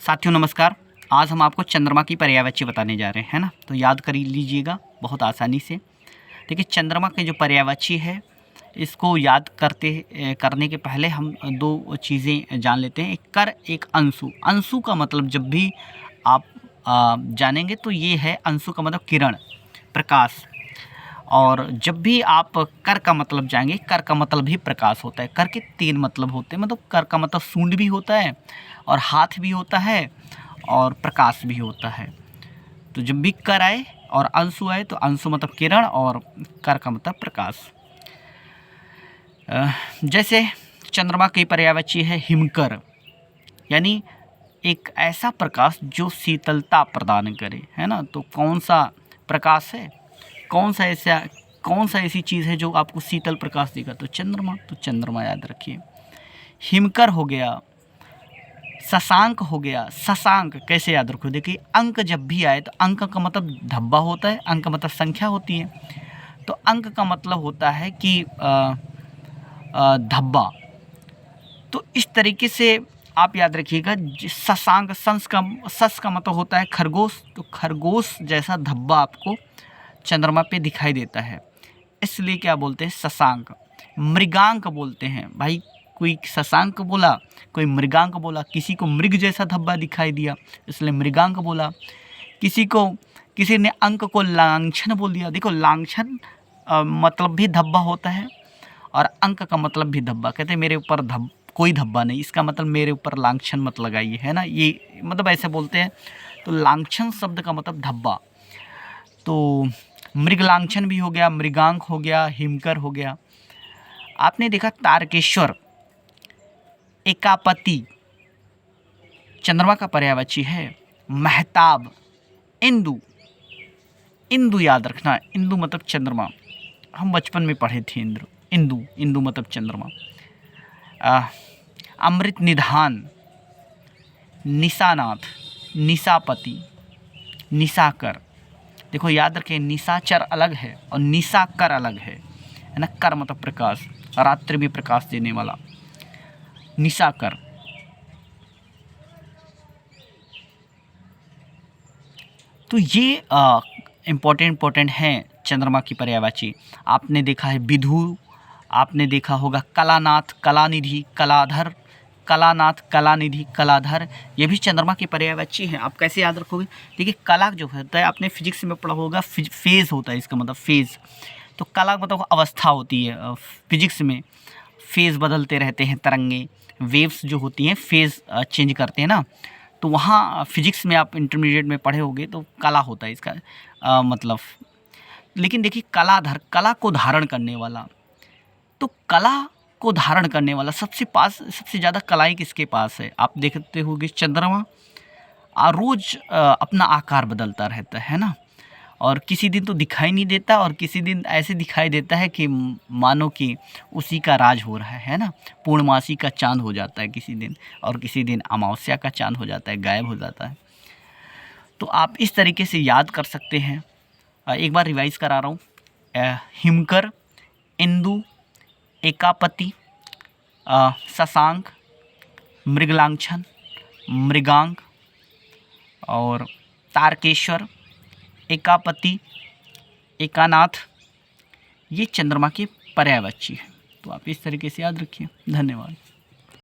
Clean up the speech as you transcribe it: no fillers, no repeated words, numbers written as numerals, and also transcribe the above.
साथियों नमस्कार। आज हम आपको चंद्रमा की पर्यायवाची बताने जा रहे हैं, है ना। तो याद कर लीजिएगा बहुत आसानी से। देखिए चंद्रमा के जो पर्यायवाची है इसको याद करने के पहले हम दो चीज़ें जान लेते हैं, एक कर एक अंशु। अंशु का मतलब जब भी आप जानेंगे तो ये है, अंशु का मतलब किरण, प्रकाश। और जब भी आप कर का मतलब जाएंगे, कर का मतलब भी प्रकाश होता है। कर के तीन मतलब होते हैं, मतलब कर का मतलब सूंड भी होता है और हाथ भी होता है और प्रकाश भी होता है। तो जब भी कर आए और अंशु आए तो अंशु मतलब किरण और कर का मतलब प्रकाश। जैसे चंद्रमा की पर्यायवाची है हिमकर, यानी एक ऐसा प्रकाश जो शीतलता प्रदान करे, है ना। तो कौन सा प्रकाश है, कौन सा ऐसी चीज़ है जो आपको शीतल प्रकाश देगा? तो चंद्रमा। तो चंद्रमा याद रखिए। हिमकर हो गया, शशांक हो गया। शशांक कैसे याद रखो? देखिए अंक जब भी आए तो अंक का मतलब धब्बा होता है, अंक मतलब संख्या होती है। तो अंक का मतलब होता है कि धब्बा। तो इस तरीके से आप याद रखिएगा। शशांक, सस का मतलब होता है खरगोश। तो खरगोश जैसा धब्बा आपको चंद्रमा पे दिखाई देता है, इसलिए क्या बोलते हैं? शशांक। मृगांक बोलते हैं भाई, कोई शशांक बोला, कोई मृगांक बोला। किसी को मृग जैसा धब्बा दिखाई दिया इसलिए मृगांक बोला। किसी ने अंक को लांछन बोल दिया। देखो लांछन मतलब भी धब्बा होता है और अंक का मतलब भी धब्बा। कहते हैं मेरे ऊपर कोई धब्बा नहीं, इसका मतलब मेरे ऊपर लांछन मत लगाइए, है ना। ये मतलब ऐसे बोलते हैं। तो लांछन शब्द का मतलब धब्बा। तो मृग लांछन भी हो गया, मृगांक हो गया, हिमकर हो गया। आपने देखा तारकेश्वर, एकापति चंद्रमा का पर्यायवाची है। महताब, इंदु। इंदु याद रखना, इंदु मतलब चंद्रमा। हम बचपन में पढ़े थे इंदु मतलब चंद्रमा। अमृत निधान, निशानाथ, निशापति, निशाकर। देखो याद रखें, निशाचर अलग है और निशाकर अलग है ना। कर मतलब प्रकाश, रात्रि में प्रकाश देने वाला, निशाकर। तो ये इम्पोर्टेंट हैं चंद्रमा की पर्यायवाची। आपने देखा है विधु, आपने देखा होगा कलानाथ, कलानिधि, कलाधर, कलानाथ, कलानिधि, कलाधर। ये भी चंद्रमा की पर्यायवाची हैं। आप कैसे याद रखोगे? देखिए कला जो होता है, आपने फिजिक्स में पढ़ा होगा, फेज होता है इसका मतलब, फेज। तो कला मतलब अवस्था होती है। फिजिक्स में फेज बदलते रहते हैं, तरंगे, वेव्स जो होती हैं फेज चेंज करते हैं ना। तो वहाँ फिजिक्स में आप इंटरमीडिएट में पढ़े होंगे। तो कला होता है इसका मतलब। लेकिन देखिए कलाधर, कला को धारण करने वाला। तो कला को धारण करने वाला सबसे ज़्यादा कलाएँ किसके पास है? आप देखते होंगे चंद्रमा रोज अपना आकार बदलता रहता है ना। और किसी दिन तो दिखाई नहीं देता और किसी दिन ऐसे दिखाई देता है कि मानो कि उसी का राज हो रहा है ना। पूर्णमासी का चाँद हो जाता है किसी दिन, और किसी दिन अमावस्या का चाँद हो जाता है, गायब हो जाता है। तो आप इस तरीके से याद कर सकते हैं। एक बार रिवाइज करा रहा हूँ। हिमकर, इंदु, एकापति, शशांक, मृगलांछन, मृगांक और तारकेश्वर, एकापति, एकानाथ, ये चंद्रमा की पर्यायवाची है। तो आप इस तरीके से याद रखिए। धन्यवाद।